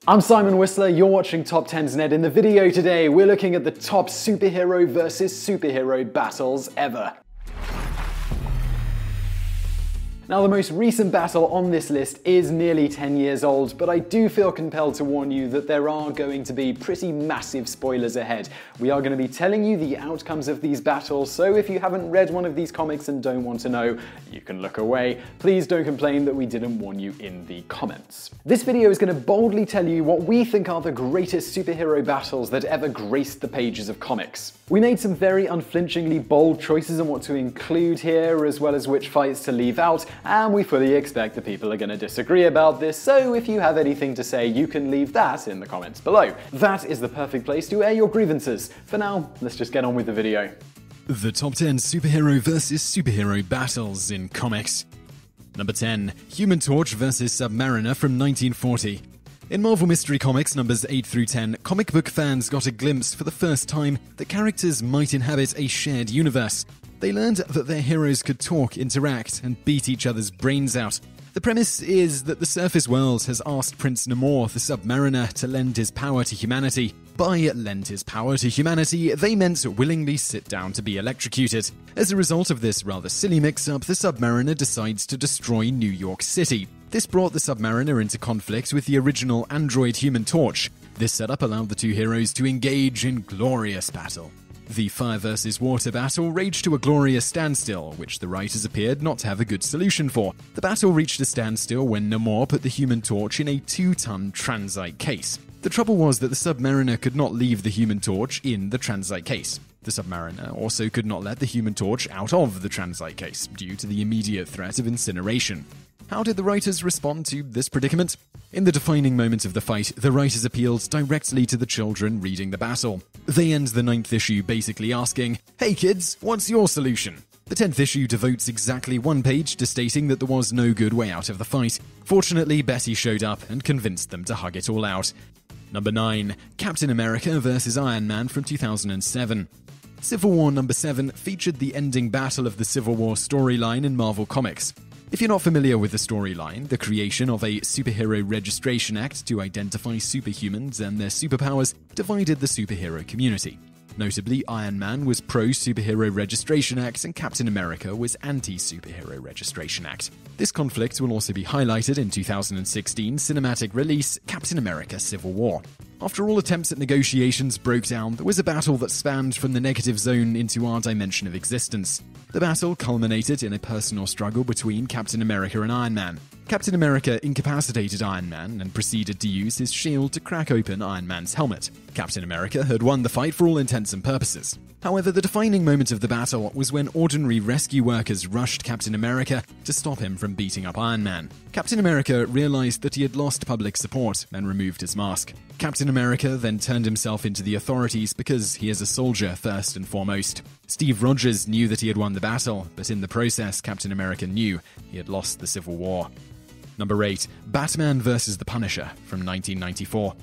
I'm Simon Whistler, you're watching TopTenzNet. In the video today, we're looking at the top superhero versus superhero battles ever. Now, the most recent battle on this list is nearly 10 years old, but I do feel compelled to warn you that there are going to be pretty massive spoilers ahead. We are going to be telling you the outcomes of these battles, so if you haven't read one of these comics and don't want to know, you can look away. Please don't complain that we didn't warn you in the comments. This video is going to boldly tell you what we think are the greatest superhero battles that ever graced the pages of comics. We made some very unflinchingly bold choices on what to include here, as well as which fights to leave out, and we fully expect that people are going to disagree about this, so if you have anything to say, you can leave that in the comments below. That is the perfect place to air your grievances. For now, let's just get on with the video. The top 10 superhero versus superhero battles in comics. Number 10. Human Torch vs. Submariner from 1940. In Marvel Mystery Comics numbers 8 through 10, comic book fans got a glimpse for the first time that characters might inhabit a shared universe. They learned that their heroes could talk, interact, and beat each other's brains out. The premise is that the surface world has asked Prince Namor, the Submariner, to lend his power to humanity. By lend his power to humanity, they meant willingly sit down to be electrocuted. As a result of this rather silly mix-up, the Submariner decides to destroy New York City. This brought the Submariner into conflict with the original android Human Torch. This setup allowed the two heroes to engage in glorious battle. The fire versus water battle raged to a glorious standstill, which the writers appeared not to have a good solution for. The battle reached a standstill when Namor put the Human Torch in a 2-ton transite case. The trouble was that the Submariner could not leave the Human Torch in the transite case. The Submariner also could not let the Human Torch out of the transite case, due to the immediate threat of incineration. How did the writers respond to this predicament? In the defining moment of the fight, the writers appealed directly to the children reading the battle. They end the 9th issue basically asking, "Hey kids, what's your solution?" The 10th issue devotes exactly one page to stating that there was no good way out of the fight. Fortunately, Betty showed up and convinced them to hug it all out. Number 9. Captain America vs. Iron Man from 2007. Civil War number 7 featured the ending battle of the Civil War storyline in Marvel Comics. If you're not familiar with the storyline, the creation of a Superhero Registration Act to identify superhumans and their superpowers divided the superhero community. Notably, Iron Man was pro-Superhero Registration Act and Captain America was anti-Superhero Registration Act. This conflict will also be highlighted in 2016 cinematic release Captain America Civil War. After all attempts at negotiations broke down, there was a battle that spanned from the negative zone into our dimension of existence. The battle culminated in a personal struggle between Captain America and Iron Man. Captain America incapacitated Iron Man and proceeded to use his shield to crack open Iron Man's helmet. Captain America had won the fight for all intents and purposes. However, the defining moment of the battle was when ordinary rescue workers rushed Captain America to stop him from beating up Iron Man. Captain America realized that he had lost public support and removed his mask. Captain America then turned himself into the authorities because he is a soldier first and foremost. Steve Rogers knew that he had won the battle, but in the process, Captain America knew he had lost the Civil War. Number 8. Batman vs. the Punisher from 1994.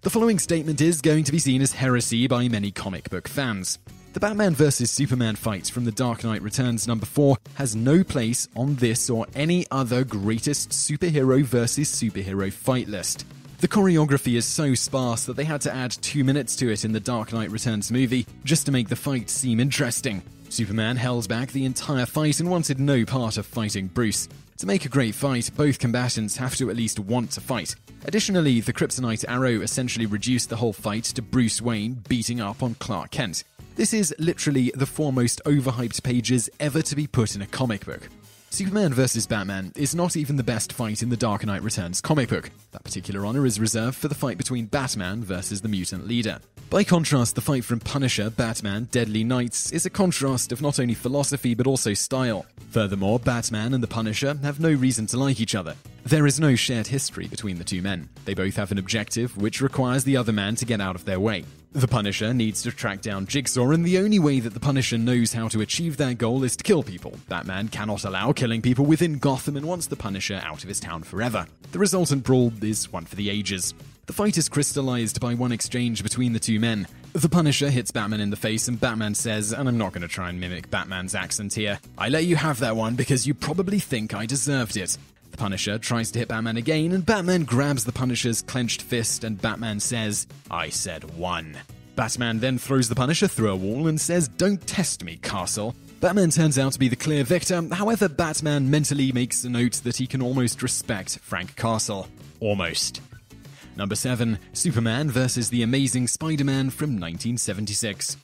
The following statement is going to be seen as heresy by many comic book fans. The Batman vs. Superman fight from The Dark Knight Returns number 4 has no place on this or any other greatest superhero versus superhero fight list. The choreography is so sparse that they had to add 2 minutes to it in The Dark Knight Returns movie just to make the fight seem interesting. Superman held back the entire fight and wanted no part of fighting Bruce. To make a great fight, both combatants have to at least want to fight. Additionally, the Kryptonite arrow essentially reduced the whole fight to Bruce Wayne beating up on Clark Kent. This is literally the 4 most overhyped pages ever to be put in a comic book. Superman vs. Batman is not even the best fight in the Dark Knight Returns comic book. That particular honor is reserved for the fight between Batman versus the Mutant Leader. By contrast, the fight from Punisher, Batman, Deadly Knights is a contrast of not only philosophy but also style. Furthermore, Batman and the Punisher have no reason to like each other. There is no shared history between the two men. They both have an objective which requires the other man to get out of their way. The Punisher needs to track down Jigsaw, and the only way that the Punisher knows how to achieve that goal is to kill people. Batman cannot allow killing people within Gotham and wants the Punisher out of his town forever. The resultant brawl is one for the ages. The fight is crystallized by one exchange between the two men. The Punisher hits Batman in the face and Batman says, and I'm not going to try and mimic Batman's accent here, "I let you have that one because you probably think I deserved it." The Punisher tries to hit Batman again, and Batman grabs the Punisher's clenched fist, and Batman says, "I said 1." Batman then throws the Punisher through a wall and says, "Don't test me, Castle." Batman turns out to be the clear victor. However, Batman mentally makes a note that he can almost respect Frank Castle. Almost. Number 7. Superman vs. The Amazing Spider-Man from 1976.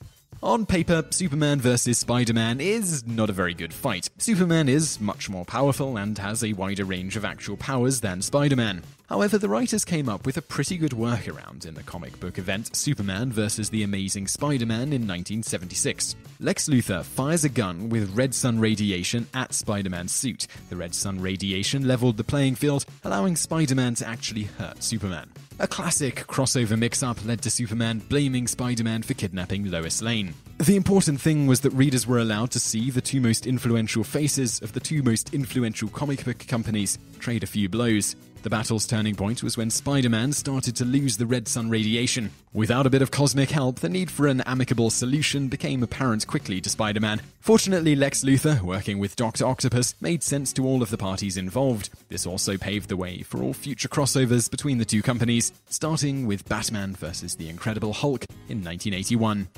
On paper, Superman vs. Spider-Man is not a very good fight. Superman is much more powerful and has a wider range of actual powers than Spider-Man. However, the writers came up with a pretty good workaround in the comic book event Superman vs. The Amazing Spider-Man in 1976. Lex Luthor fires a gun with red sun radiation at Spider-Man's suit. The red sun radiation leveled the playing field, allowing Spider-Man to actually hurt Superman. A classic crossover mix-up led to Superman blaming Spider-Man for kidnapping Lois Lane. The important thing was that readers were allowed to see the two most influential faces of the two most influential comic book companies trade a few blows. The battle's turning point was when Spider-Man started to lose the red sun radiation. Without a bit of cosmic help, the need for an amicable solution became apparent quickly to Spider-Man. Fortunately, Lex Luthor, working with Dr. Octopus, made sense to all of the parties involved. This also paved the way for all future crossovers between the two companies, starting with Batman vs. the Incredible Hulk in 1981.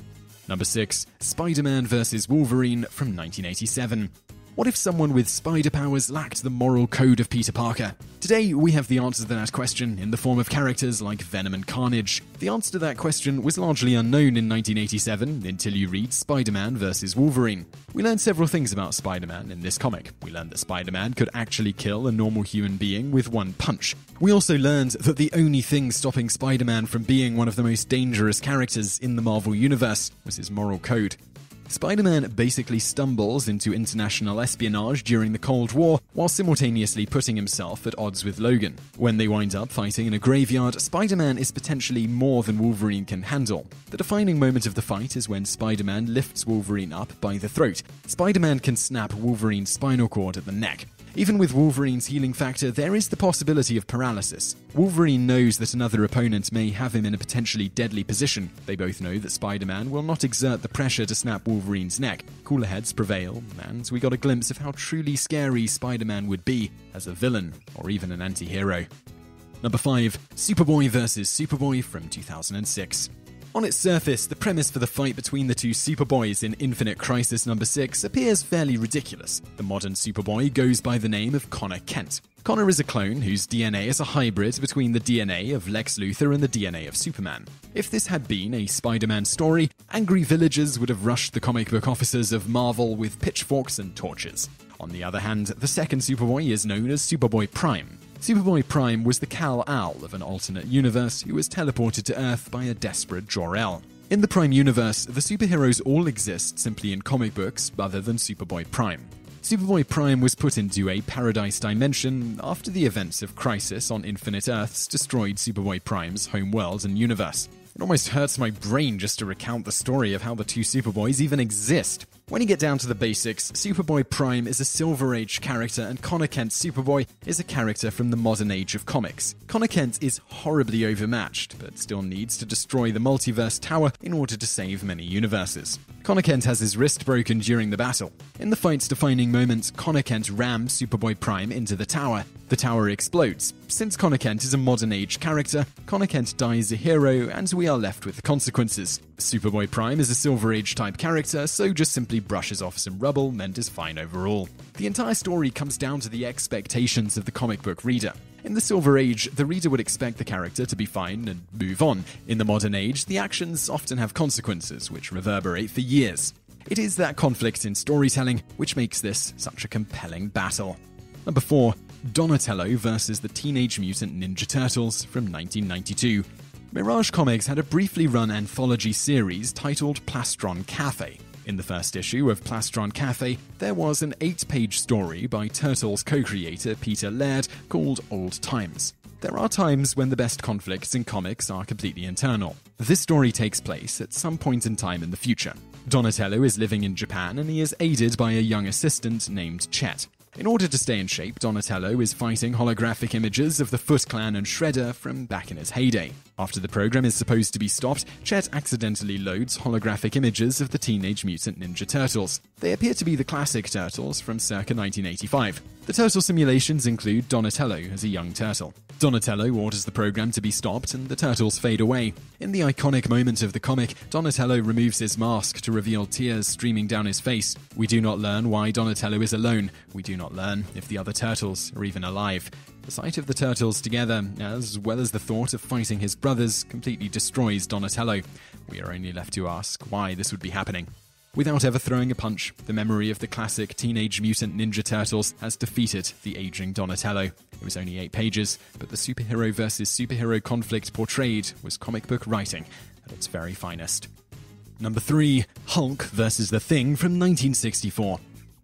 Number 6. Spider-Man vs. Wolverine from 1987. What if someone with spider powers lacked the moral code of Peter Parker? Today, we have the answer to that question in the form of characters like Venom and Carnage. The answer to that question was largely unknown in 1987 until you read Spider-Man vs. Wolverine. We learned several things about Spider-Man in this comic. We learned that Spider-Man could actually kill a normal human being with one punch. We also learned that the only thing stopping Spider-Man from being one of the most dangerous characters in the Marvel Universe was his moral code. Spider-Man basically stumbles into international espionage during the Cold War while simultaneously putting himself at odds with Logan. When they wind up fighting in a graveyard, Spider-Man is potentially more than Wolverine can handle. The defining moment of the fight is when Spider-Man lifts Wolverine up by the throat. Spider-Man can snap Wolverine's spinal cord at the neck. Even with Wolverine's healing factor, there is the possibility of paralysis. Wolverine knows that another opponent may have him in a potentially deadly position. They both know that Spider-Man will not exert the pressure to snap Wolverine's neck. Cooler heads prevail, and we got a glimpse of how truly scary Spider-Man would be as a villain or even an anti-hero. Number 5. Superboy vs. Superboy from 2006. On its surface, the premise for the fight between the two Superboys in Infinite Crisis number 6 appears fairly ridiculous. The modern Superboy goes by the name of Connor Kent. Connor is a clone whose DNA is a hybrid between the DNA of Lex Luthor and the DNA of Superman. If this had been a Spider-Man story, angry villagers would have rushed the comic book offices of Marvel with pitchforks and torches. On the other hand, the second Superboy is known as Superboy Prime. Superboy Prime was the Kal-El of an alternate universe who was teleported to Earth by a desperate Jor-El. In the Prime universe, the superheroes all exist simply in comic books other than Superboy Prime. Superboy Prime was put into a paradise dimension after the events of Crisis on Infinite Earths destroyed Superboy Prime's home world and universe. It almost hurts my brain just to recount the story of how the two Superboys even exist. When you get down to the basics, Superboy Prime is a Silver Age character and Connor Kent's Superboy is a character from the modern age of comics. Connor Kent is horribly overmatched, but still needs to destroy the multiverse tower in order to save many universes. Connor Kent has his wrist broken during the battle. In the fight's defining moment, Connor Kent rams Superboy Prime into the tower. The tower explodes. Since Connor Kent is a modern age character, Connor Kent dies a hero and we are left with the consequences. Superboy Prime is a Silver Age type character, so just simply brushes off some rubble and is fine overall. The entire story comes down to the expectations of the comic book reader. In the Silver Age, the reader would expect the character to be fine and move on. In the modern age, the actions often have consequences which reverberate for years. It is that conflict in storytelling which makes this such a compelling battle. Number 4. Donatello vs. the Teenage Mutant Ninja Turtles from 1992. Mirage Comics had a briefly run anthology series titled Plastron Cafe. In the first issue of Plastron Cafe, there was an 8-page story by Turtles co-creator Peter Laird called Old Times. There are times when the best conflicts in comics are completely internal. This story takes place at some point in time in the future. Donatello is living in Japan and he is aided by a young assistant named Chet. In order to stay in shape, Donatello is fighting holographic images of the Foot Clan and Shredder from back in his heyday. After the program is supposed to be stopped, Chet accidentally loads holographic images of the Teenage Mutant Ninja Turtles. They appear to be the classic turtles from circa 1985. The turtle simulations include Donatello as a young turtle. Donatello orders the program to be stopped and the turtles fade away. In the iconic moment of the comic, Donatello removes his mask to reveal tears streaming down his face. We do not learn why Donatello is alone. We do not learn if the other turtles are even alive. The sight of the turtles together, as well as the thought of fighting his brothers, completely destroys Donatello. We are only left to ask why this would be happening. Without ever throwing a punch, the memory of the classic Teenage Mutant Ninja Turtles has defeated the aging Donatello. It was only 8 pages, but the superhero versus superhero conflict portrayed was comic book writing at its very finest. Number 3. Hulk vs. The Thing from 1964.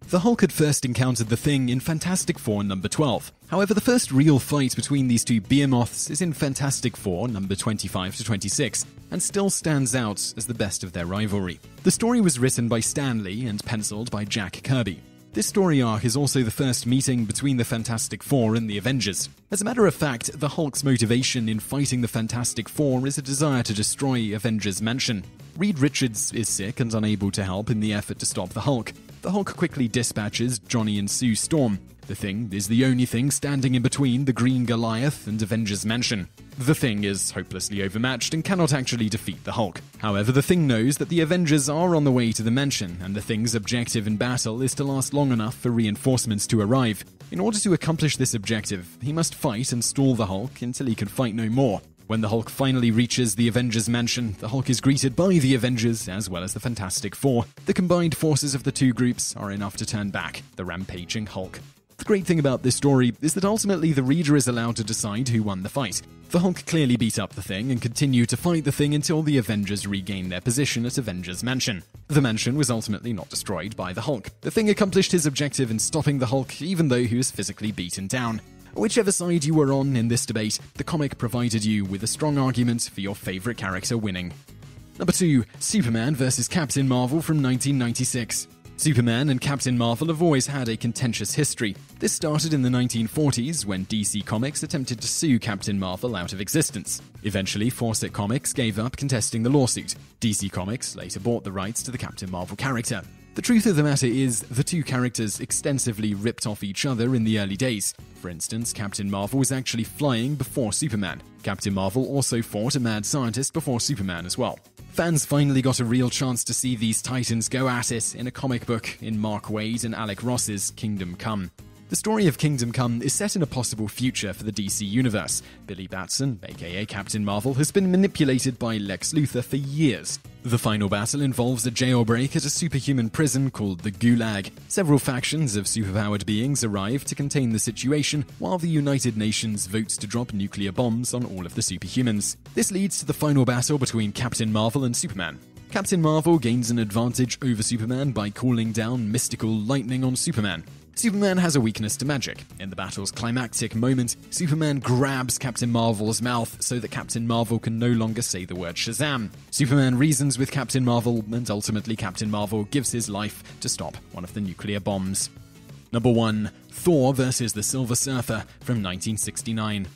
The Hulk had first encountered the Thing in Fantastic Four number 12. However, the first real fight between these two behemoths is in Fantastic Four number 25 to 26, and still stands out as the best of their rivalry. The story was written by Stan Lee and penciled by Jack Kirby. This story arc is also the first meeting between the Fantastic Four and the Avengers. As a matter of fact, the Hulk's motivation in fighting the Fantastic Four is a desire to destroy Avengers Mansion. Reed Richards is sick and unable to help in the effort to stop the Hulk. The Hulk quickly dispatches Johnny and Sue Storm. The Thing is the only thing standing in between the Green Goliath and Avengers Mansion. The Thing is hopelessly overmatched and cannot actually defeat the Hulk. However, the Thing knows that the Avengers are on the way to the mansion, and the Thing's objective in battle is to last long enough for reinforcements to arrive. In order to accomplish this objective, he must fight and stall the Hulk until he can fight no more. When the Hulk finally reaches the Avengers Mansion, the Hulk is greeted by the Avengers as well as the Fantastic Four. The combined forces of the two groups are enough to turn back the rampaging Hulk. The great thing about this story is that ultimately the reader is allowed to decide who won the fight. The Hulk clearly beat up the Thing and continued to fight the Thing until the Avengers regained their position at Avengers Mansion. The mansion was ultimately not destroyed by the Hulk. The Thing accomplished his objective in stopping the Hulk even though he was physically beaten down. Whichever side you were on in this debate, the comic provided you with a strong argument for your favorite character winning. Number 2. Superman vs. Captain Marvel from 1996. Superman and Captain Marvel have always had a contentious history. This started in the 1940s when DC Comics attempted to sue Captain Marvel out of existence. Eventually, Fawcett Comics gave up contesting the lawsuit. DC Comics later bought the rights to the Captain Marvel character. The truth of the matter is, the two characters extensively ripped off each other in the early days. For instance, Captain Marvel was actually flying before Superman. Captain Marvel also fought a mad scientist before Superman as well. Fans finally got a real chance to see these titans go at it in a comic book in Mark Waid and Alec Ross's Kingdom Come. The story of Kingdom Come is set in a possible future for the DC Universe. Billy Batson, aka Captain Marvel, has been manipulated by Lex Luthor for years. The final battle involves a jailbreak at a superhuman prison called the Gulag. Several factions of superpowered beings arrive to contain the situation, while the United Nations votes to drop nuclear bombs on all of the superhumans. This leads to the final battle between Captain Marvel and Superman. Captain Marvel gains an advantage over Superman by calling down mystical lightning on Superman. Superman has a weakness to magic. In the battle's climactic moment, Superman grabs Captain Marvel's mouth so that Captain Marvel can no longer say the word Shazam. Superman reasons with Captain Marvel, and ultimately Captain Marvel gives his life to stop one of the nuclear bombs. Number 1. Thor vs. the Silver Surfer from 1969.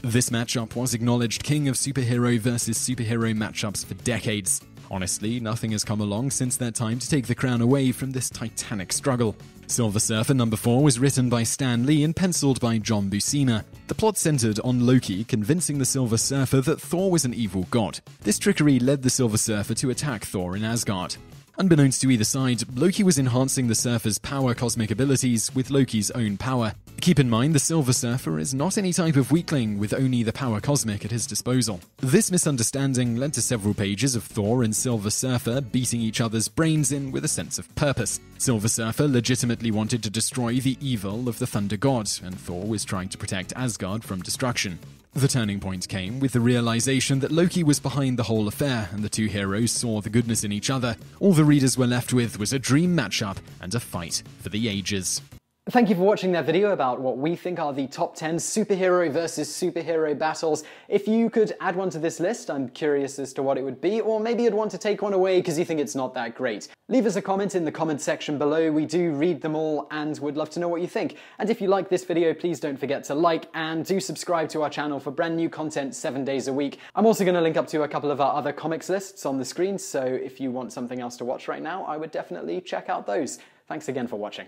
This matchup was acknowledged king of superhero versus superhero matchups for decades. Honestly, nothing has come along since that time to take the crown away from this titanic struggle. Silver Surfer number 4 was written by Stan Lee and penciled by John Buscema. The plot centered on Loki convincing the Silver Surfer that Thor was an evil god. This trickery led the Silver Surfer to attack Thor in Asgard. Unbeknownst to either side, Loki was enhancing the Surfer's power cosmic abilities with Loki's own power. Keep in mind, the Silver Surfer is not any type of weakling with only the power cosmic at his disposal. This misunderstanding led to several pages of Thor and Silver Surfer beating each other's brains in with a sense of purpose. Silver Surfer legitimately wanted to destroy the evil of the Thunder God, and Thor was trying to protect Asgard from destruction. The turning point came with the realization that Loki was behind the whole affair, and the two heroes saw the goodness in each other. All the readers were left with was a dream matchup and a fight for the ages. Thank you for watching that video about what we think are the top 10 superhero versus superhero battles. If you could add one to this list, I'm curious as to what it would be, or maybe you'd want to take one away because you think it's not that great. Leave us a comment in the comment section below. We do read them all and would love to know what you think. And if you like this video, please don't forget to like and do subscribe to our channel for brand new content 7 days a week. I'm also going to link up to a couple of our other comics lists on the screen, so if you want something else to watch right now, I would definitely check out those. Thanks again for watching.